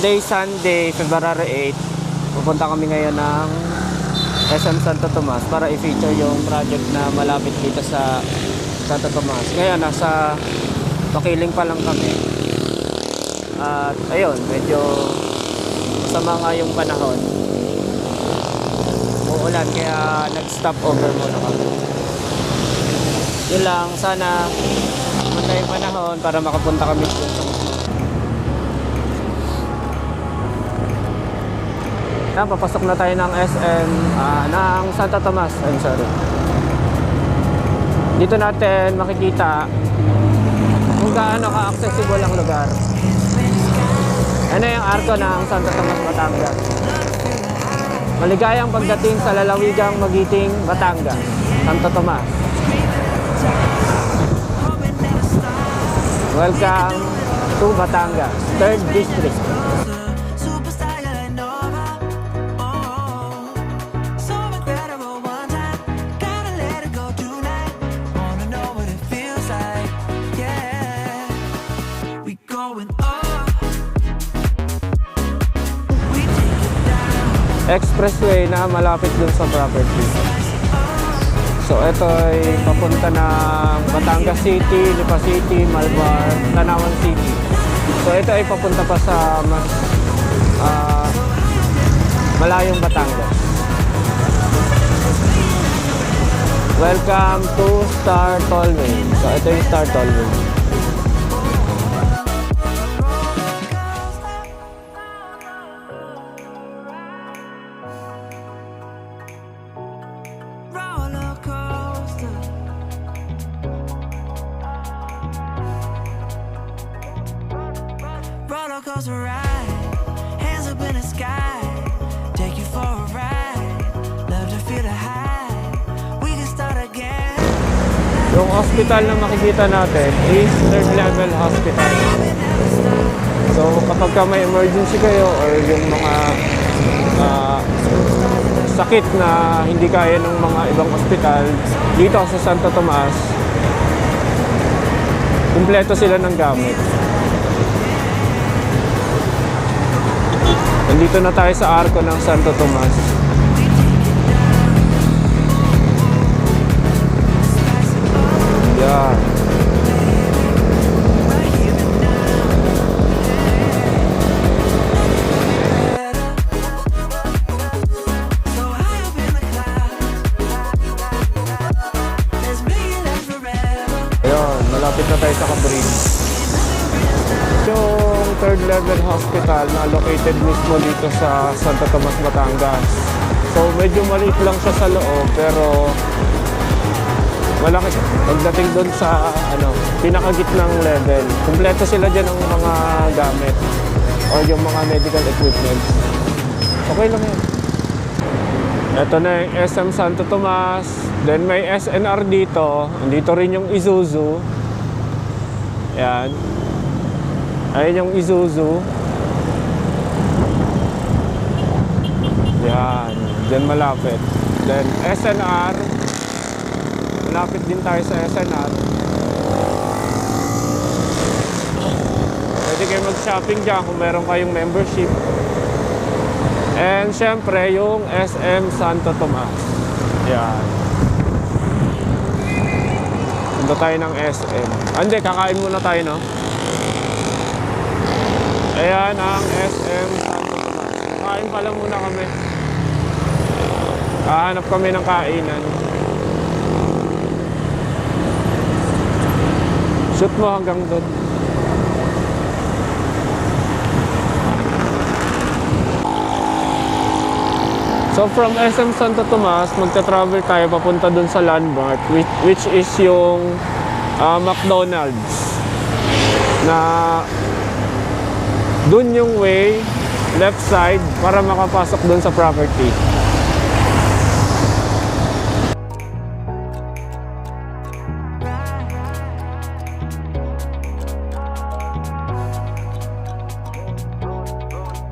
Today Sunday, February 8, pupunta kami ngayon ng SM Santo Tomas para i-feature yung project na malapit dito sa Santo Tomas. Ngayon, nasa Makiling pa lang kami. At ayun, medyo masama nga yung panahon. Uulan, kaya nag-stop over muna kami. Yun lang, sana maganda yung panahon para makapunta kami dito. Papasok na tayo ng SM ng Santo Tomas. I'm sorry. Dito natin makikita kung gaano ka-accessible ang lugar. Ano yung arko ng Santo Tomas, Batangas. Maligayang pagdating sa lalawigang Magiting, Batangas, Santo Tomas. Welcome to Batangas, 3rd District. Expressway na malapit dun sa property. So ito ay papunta ng Batangas City, Lipa City, Malvar, Tanawan City. So ito ay papunta pa sa mas malayong Batangas. Welcome to Star Tollway. So ito yung Star Tollway. Yung hospital na makikita natin is 3rd level hospital. So kapag ka may emergency kayo or yung mga sakit na hindi kaya ng mga ibang hospital, dito sa Santo Tomas, kumpleto sila ng gamit. Nandito na tayo sa arko ng Santo Tomas. Yan. Ayun, malapit na tayo sa Cabrini. Yung 3rd level hospital na located mismo dito sa Santo Tomas, Batangas. So medyo maliit lang siya sa loob, pero malaki pagdating doon sa pinakagitnang level. Kumpleto sila dyan ng mga gamit or yung mga medical equipment. Okay lang yan. Ito na yung SM Santo Tomas. Then may SNR dito. Dito rin yung Isuzu. Yan. Ayun yung Isuzu. Yan. Diyan malapit. Then SNR. Malapit din tayo sa SNR. Pwede kayo mag-shopping dyan kung meron kayong membership. And syempre yung SM Santo Tomas. Yan. Punta tayo ng SM. Hindi, kakain muna tayo, no? Ayan ang SM Santo Tomas. Kain pa lang muna kami. Hahanap kami ng kainan. Shoot mo hanggang doon. So So from SM Santo Tomas, magta-travel tayo papunta dun sa landmark, which is yung McDonald's. Na dun yung way, left side, para makapasok dun sa property.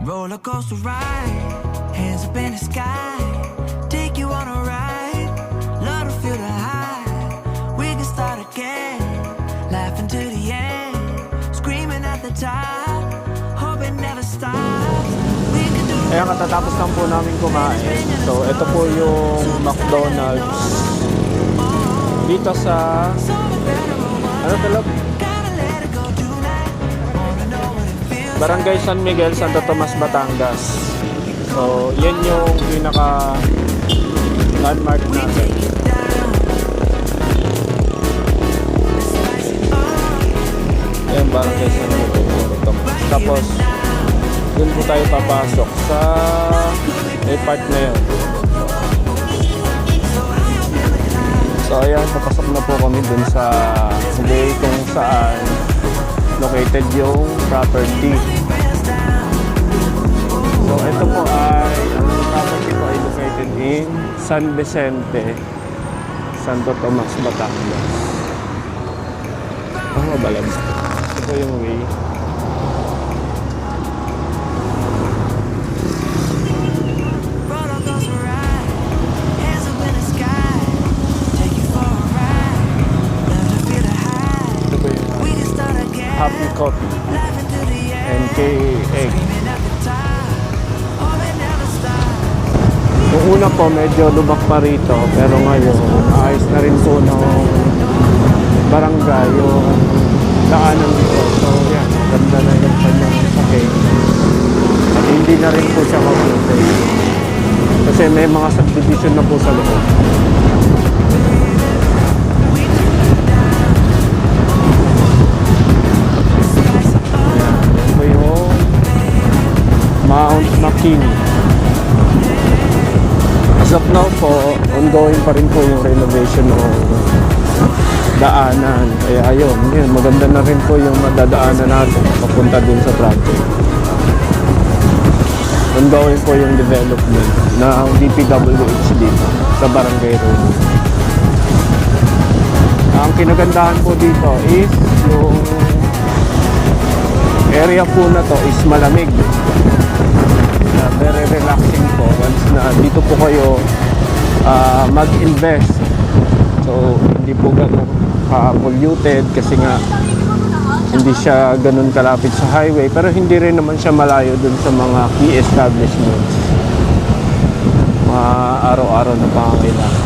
Roller coaster ride, hands up in the sky, take you on a ride, love to feel the high, we can start again, laughing to the end, screaming at the top, hope it never stops, we can do it. Kaya katatapos lang po namin kumain. So ito po yung McDonald's dito sa ano talab? Barangay San Miguel, Santo Tomas, Batangas. So, yan yung pinaka landmark natin. Yan, Barangay San Miguel, Santo Tomas. Tapos, dun po tayo papasok sa may part na yun. So, ayan, papasok na po kami dun sa way kung saan located yung property. So ito po ay ang property ko ay located in San Vicente, Santo Tomas, Batangas. Ang mabalag. Ito po yung way. Happy Coffee NK Egg. Yung una po medyo lubak pa rito, pero ngayon ayos na rin po ng barangay yung daanan nito. So yan, ganda na yung kanyang sakay. At hindi na rin po siya mabuti kasi may mga subdivision na po sa loob. Mount Makini. As of now po, ongoing pa rin po yung renovation ng daanan. Kaya ayun, yun, maganda na rin po yung madadaanan natin papunta dun sa project. Ongoing po yung development ng DPWH dito sa Barangay Road. Ang kinagandahan po dito is yung area po na to is malamig. Very relaxing po once na dito po kayo mag-invest. So hindi po ganun polluted kasi nga hindi siya ganun kalapit sa highway, pero hindi rin naman siya malayo dun sa mga key establishments, mga araw-araw na pangangailangan.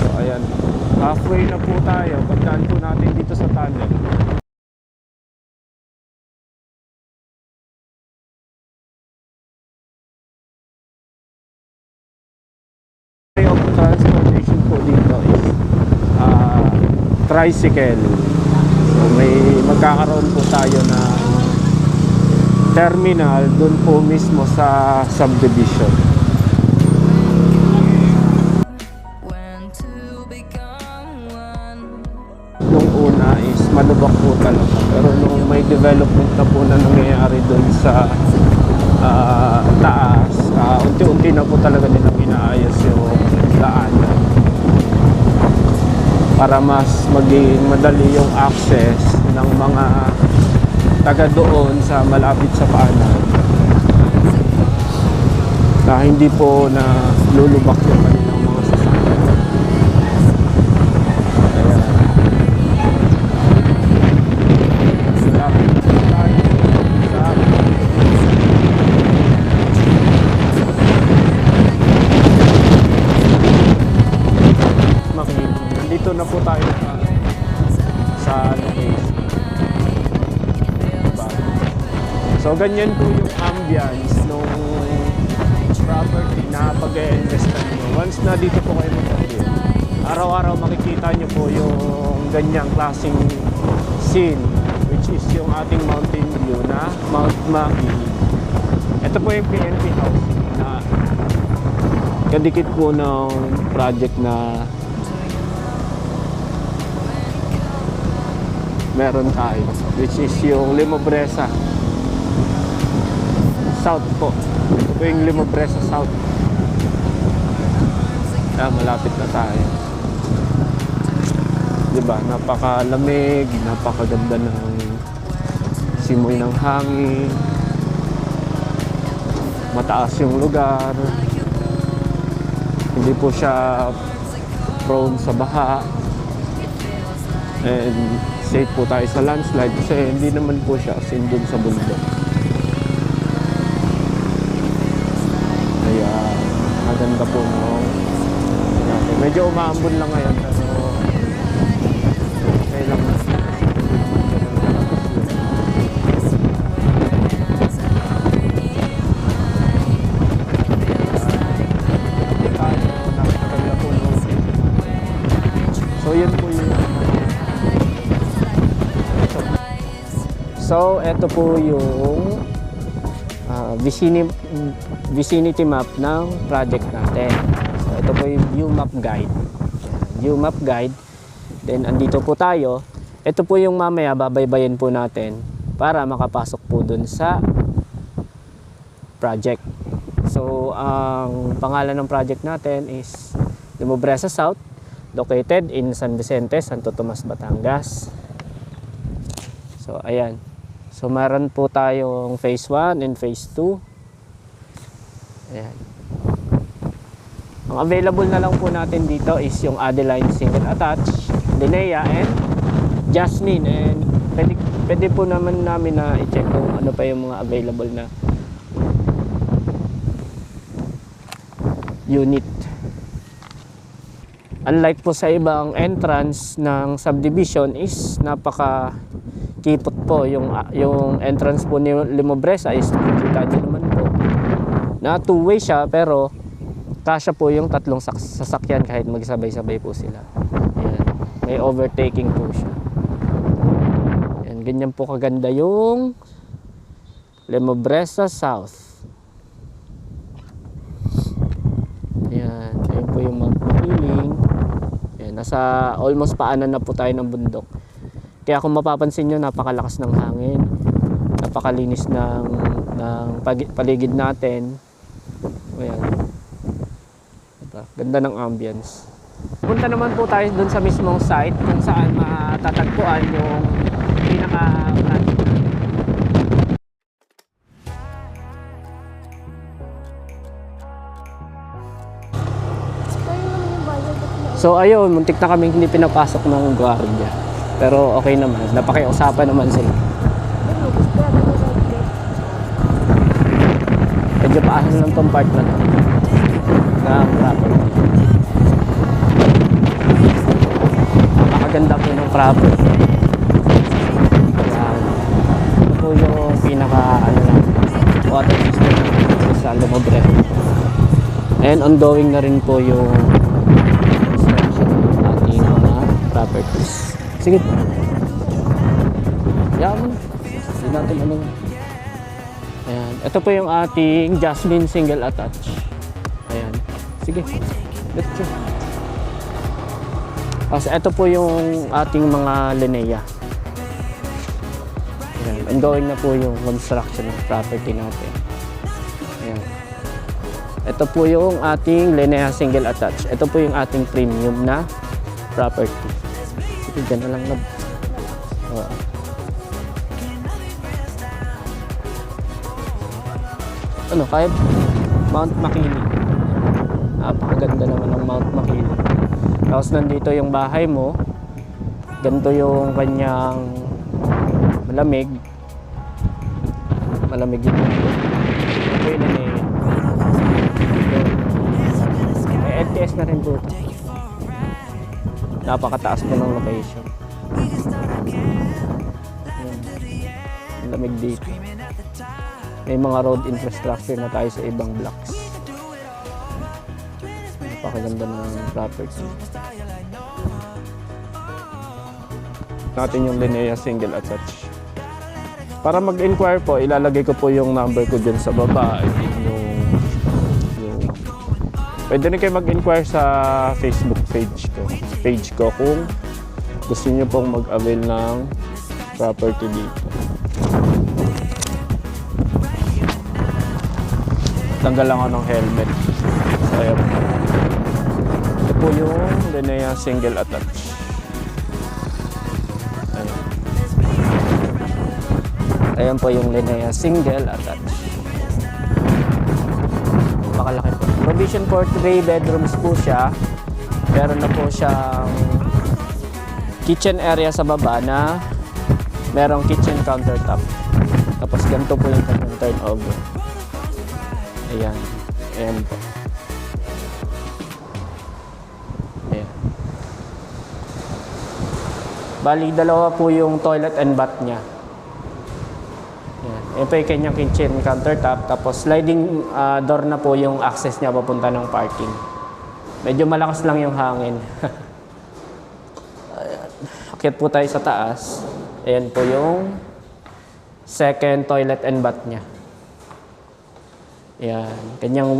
So ayan, halfway na po tayo pagdaan po natin dito sa tunnel. Transportation po dito is tricycle. So may magkakaroon po tayo na terminal doon po mismo sa subdivision. Nung una is malubak po talaga, pero nung may development na po na nangyayari doon sa taas, unti-unti na po talaga nilang inaayos yung daanan para mas maging madali yung access ng mga taga doon sa malapit sa paanan, na hindi po na lulubak yung kanilang mga sasakyan. Dito na po tayo sa location. Diba? So ganyan po yung ambience nung property na pag-e-invest nyo. Once na dito po kayo mag-build, araw-araw makikita nyo po yung ganyang klaseng scene, which is yung ating mountain view na Mount Makiling. Ito po yung PNP house na kadikit po ng project na meron tayo, which is yung Limobresa South po. Ito po yung Limobresa South. Malapit na tayo. Diba? Napakalamig, napakaganda ng simoy ng hangin. Mataas yung lugar. Hindi po siya prone sa baha. And safe po tayo sa landslide kasi hindi naman po siya as in dun sa bundok. Kaya maganda po, no? Medyo umaambon lang ngayon pero okay lang. So yun po yun. So ito po yung vicinity map ng project natin. Ito po yung view map guide. View map guide. Then andito po tayo. Ito po yung mamaya babaybayin po natin para makapasok po dun sa project. So ang pangalan ng project natin is Limobresa South, located in San Vicente, Santo Tomas, Batangas. So ayan. So meron po tayong phase 1 and phase 2. Ayan. Ang available na lang po natin dito is yung Adeline single attach, Linnea and Jasmine, and pwede po naman namin na i-check kung ano pa yung mga available na unit. Unlike po sa ibang entrance ng subdivision is napaka kipot po yung entrance po ni Limobresa is nakikita nyo naman po na two-way siya pero kasya po yung tatlong sasakyan kahit magsabay-sabay po sila. Ayan. May overtaking po siya. Ayan. Ganyan po kaganda yung Limobresa South. Ayan. Ayan po yung Mount Makiling. Ayan. Nasa almost paanan na po tayo ng bundok. Kaya kung mapapansin nyo, napakalakas ng hangin. Napakalinis ng paligid natin. Ayan. Ganda ng ambience. Punta naman po tayo dun sa mismong site kung saan matatagpuan yung pinaka-project. So ayun, muntik na kaming hindi pinapasok ng gwardiya. Pero okay naman, napakiusapan naman sila. Medyo paasan lang tong part na to. Napakaganda po ng property. Ito po yung pinaka water system sa Limobresa. And ongoing na rin po yung construction ng ating mga properties. Sige. Yaman. Hindi natin ano. Ayan. Ito po yung ating Jasmine single attach. Ayan. Sige. Let's go. Kasi ito po yung ating mga Linnea. Ayan. Ongoing na po yung construction ng property natin. Ayan. Ito po yung ating Linnea single attach. Ito po yung ating premium na property. Sige, dyan na lang. Ano, kaya Mount Makiling. Napakaganda naman ng Mount Makiling. Tapos nandito yung bahay mo. Ganito yung kanyang malamig. Malamig yun. Ito yun eh. May LTS na rin po. Napakataas po ng location. Malamig dito. May mga road infrastructure na tayo sa ibang blocks. Napakaganda ng property. Natin yung Linnea single attach. Para mag-inquire po, ilalagay ko po yung number ko dyan sa baba. Pwede rin kayo mag-inquire sa Facebook page ko kung gusto niyo pong mag-avail ng property dito. Tanggal lang ako ng helmet. So, ayan. Ito po yung Linea single attach. Ayan. Ayan po yung Linea single attach. Pakalaki po. Provision for 3 bedrooms po siya. Meron na po siyang kitchen area sa baba na merong kitchen countertop. Tapos ganito po yung kanyang turnover. Ayan. Ayan po. Ayan. Bali, dalawa po yung toilet and bath niya. Ayan. Ayan po yung kanyang kitchen countertop. Tapos sliding door na po yung access niya papunta ng parking. Medyo malakas lang yung hangin. Ayan. Akyat po tayo sa taas. Ayan po yung second toilet and bath niya. Ayan. Kanyang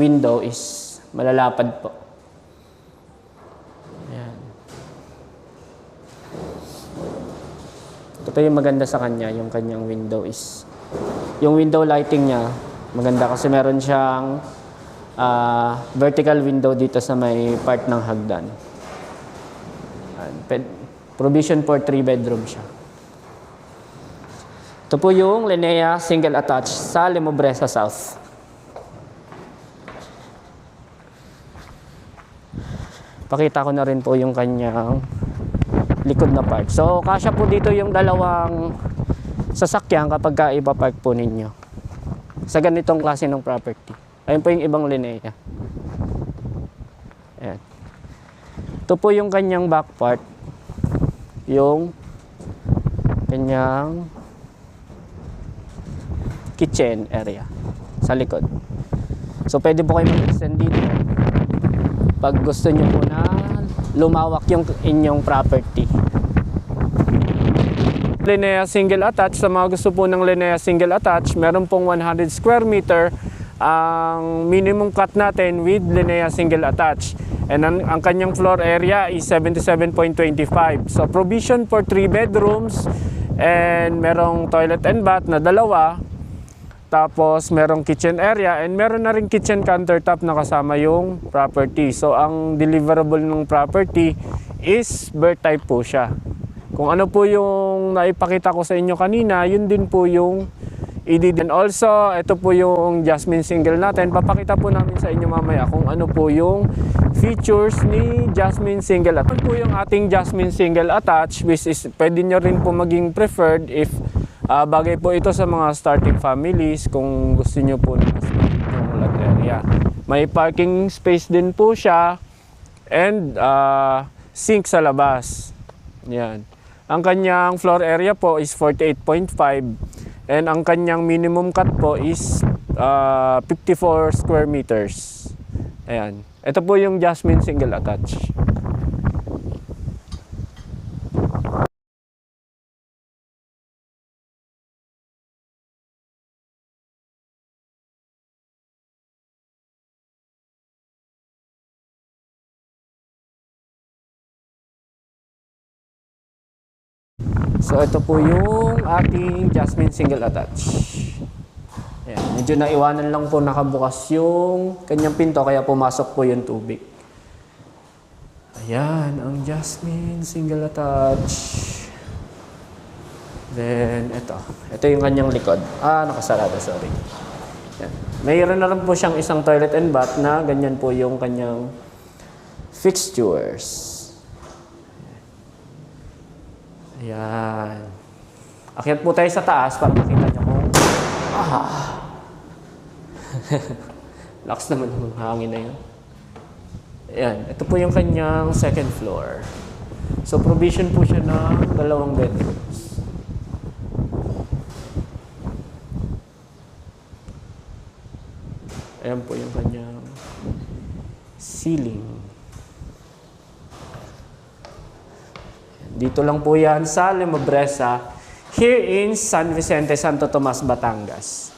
window is malalapad po. Ayan. Ito pa yung maganda sa kanya, yung kanyang window is, yung window lighting niya, maganda kasi meron siyang vertical window dito sa may part ng hagdan. Provision for 3 bedroom siya. Ito po yung Linea single attached sa Lemobresa South. Pakita ko na rin po yung kanyang likod na part. So, kasya po dito yung dalawang sasakyan kapag ipapark po ninyo sa ganitong klase ng property. Ayun po yung ibang Linea. Ayan. Ito po yung kanyang back part. Yung kanyang kitchen area sa likod. So, pwede po kayo mag-extend dito pag gusto nyo po na lumawak yung inyong property. Linea single attached, sa mga gusto po ng Linea single attached, meron pong 100 square meter ang minimum cut natin with Linea single attached. And ang kanyang floor area is 77.25. So provision for 3 bedrooms and merong toilet and bath na dalawa. Tapos merong kitchen area and meron na rin kitchen countertop na kasama yung property. So ang deliverable ng property is bird type po siya. Kung ano po yung naipakita ko sa inyo kanina, yun din po yung i-did. And also, ito po yung Jasmine single natin. Papakita po namin sa inyo mamaya kung ano po yung features ni Jasmine single attached. Ito po yung ating Jasmine single attached, which is pwede nyo rin po maging preferred if bagay po ito sa mga starting families kung gusto nyo po na mas yung lot area. May parking space din po siya and sink sa labas. Yan. Ang kanyang floor area po is 48.5 and ang kanyang minimum cut po is 54 square meters. Ayan. Ito po yung Jasmine single attached. So ito po yung ating Jasmine single attach. Ayan, medyo naiwanan lang po nakabukas yung kanyang pinto kaya pumasok po yung tubig. Ayan, ang Jasmine single attach. Then ito yung kanyang likod. Nakasarado, sorry. Ayan. Mayroon na rin po siyang isang toilet and bath na ganyan po yung kanyang fixtures. Ayan. Akyat po tayo sa taas para makita nyo kung lakas naman ng hangin na yun. Ayan. Ito po yung kanyang second floor. So provision po siya ng 2 bedrooms. Ayan po yung kanyang ceiling. Dito lang po yan sa Lemobresa, here in San Vicente, Santo Tomas, Batangas.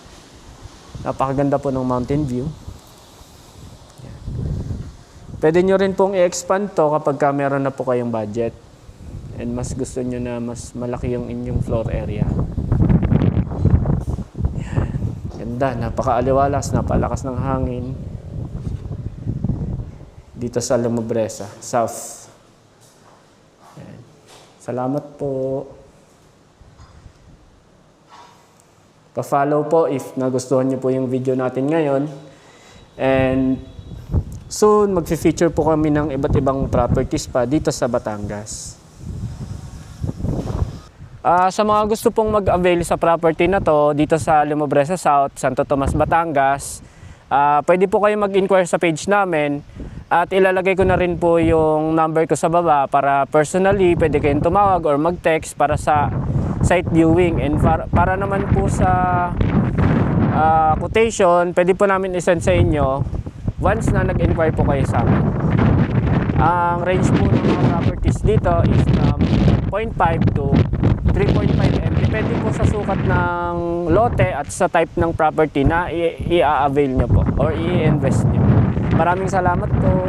Napakaganda po ng mountain view. Yan. Pwede nyo rin pong i-expand to kapag meron na po kayong budget and mas gusto nyo na mas malaki yung inyong floor area. Yan. Ganda, napakaaliwalas, napalakas ng hangin dito sa Lumobresa, South. Yan. Salamat po. Pa-follow po if nagustuhan niyo po yung video natin ngayon. And soon, mag-feature po kami ng iba't ibang properties pa dito sa Batangas. Sa mga gusto pong mag-avail sa property na to dito sa Lumobresa South, Santo Tomas, Batangas, pwede po kayo mag-inquire sa page namin at ilalagay ko na rin po yung number ko sa baba para personally pwede kayong tumawag or mag-text para sa site viewing. And para naman po sa quotation, pwede po namin isend sa inyo once na nag-inquire po kayo sa amin. Ang range po ng mga properties dito is from 0.5 to 3.5 m. Depende po sa sukat ng lote at sa type ng property na i-avail nyo po or i-invest nyo. Maraming salamat po.